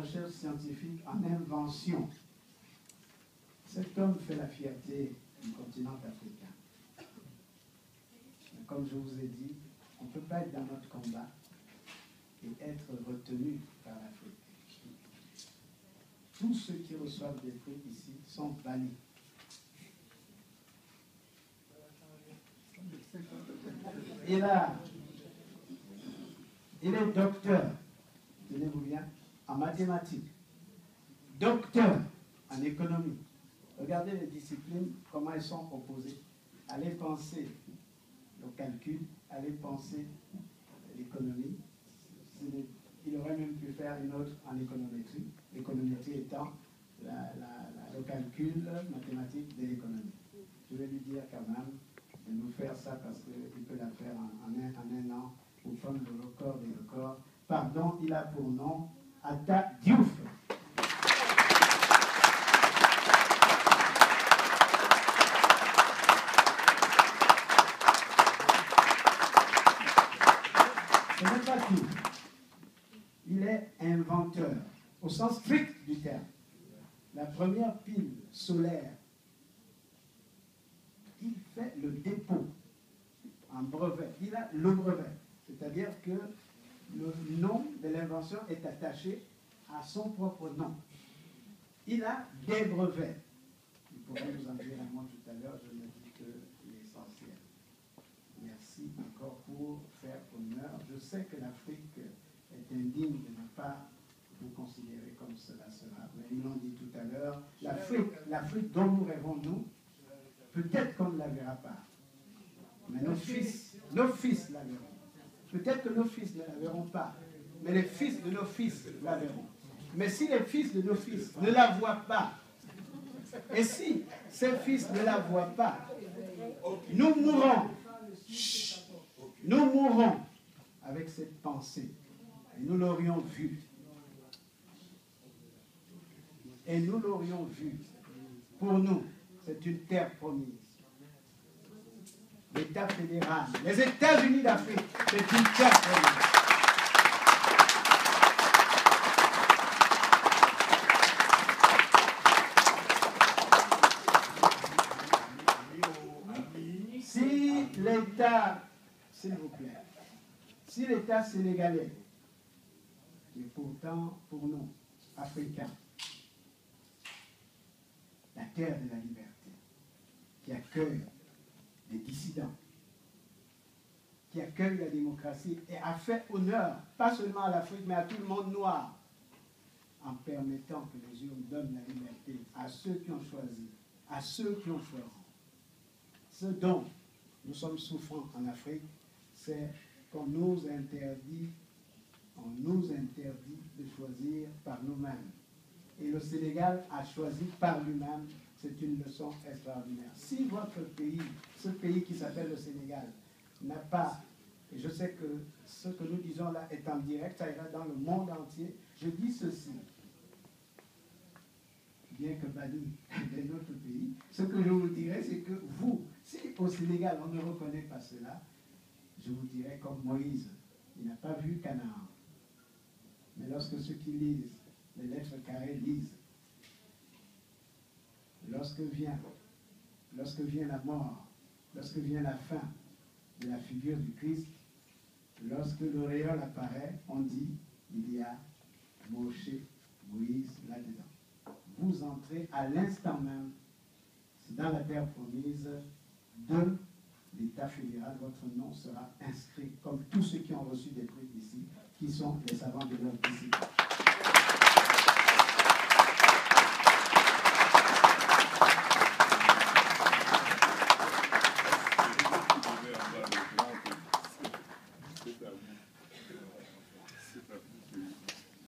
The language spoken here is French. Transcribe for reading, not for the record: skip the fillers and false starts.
recherche scientifique, en invention. Cet homme fait la fierté du continent africain. Mais comme je vous ai dit, on ne peut pas être dans notre combat et être retenu par l'Afrique. Tous ceux qui reçoivent des prix ici sont bannis. Il est docteur, tenez-vous bien, en mathématiques, docteur en économie. Regardez les disciplines, comment elles sont opposées. Allez penser le calcul, allez penser l'économie. Il aurait même pu faire une autre en économétrie, l'économétrie étant le calcul mathématique de l'économie. Je vais lui dire quand même de nous faire ça parce qu'il peut la faire en un an pour prendre le record des records. Pardon, il a pour nom Atta Diouf. Ce n'est pas tout. Il est inventeur, au sens strict du terme. La première pile solaire, il fait le dépôt en brevet. Il a le brevet. C'est-à-dire que le nom de l'invention est attaché à son propre nom. Il a des brevets. Il pourrait vous en dire un mot tout à l'heure, je ne dis que l'essentiel. Merci encore pour faire honneur. Je sais que l'Afrique est indigne de ne pas vous considérer comme cela sera. Mais ils l'ont dit tout à l'heure, l'Afrique dont nous rêvons, nous, peut-être qu'on ne la verra pas. Mais nos fils la verront. Peut-être que nos fils ne la verront pas, mais les fils de nos fils la verront. Mais si les fils de nos fils ne la voient pas, et si ces fils ne la voient pas, nous mourrons. Nous mourrons avec cette pensée. Et nous l'aurions vu. Et nous l'aurions vu. Pour nous, c'est une terre promise. L'État fédéral, les États-Unis d'Afrique, c'est une terre promise. Si l'État, s'il vous plaît, si l'État sénégalais, et pourtant pour nous, Africains, la terre de la liberté, qui accueille les dissidents, qui accueille la démocratie et a fait honneur, pas seulement à l'Afrique, mais à tout le monde noir, en permettant que les urnes donnent la liberté à ceux qui ont choisi, à ceux qui ont choisi. Ce dont nous sommes souffrants en Afrique, c'est qu'on nous interdit de choisir par nous-mêmes. Et le Sénégal a choisi par lui-même. C'est une leçon extraordinaire. Si votre pays, ce pays qui s'appelle le Sénégal, n'a pas, et je sais que ce que nous disons là est en direct, ça ira dans le monde entier, je dis ceci, bien que banni de notre pays, ce que je vous dirais, c'est que vous, si au Sénégal on ne reconnaît pas cela, je vous dirais comme Moïse, il n'a pas vu Canaan. Mais lorsque ceux qui lisent les lettres carrées lisent, lorsque vient la mort, lorsque vient la fin de la figure du Christ, lorsque l'auréole apparaît, on dit, il y a Moshe, Moïse là-dedans. Vous entrez à l'instant même dans la terre promise de l'État fédéral, votre nom sera inscrit comme tous ceux qui ont reçu des prix ici, qui sont les savants de leur discipline.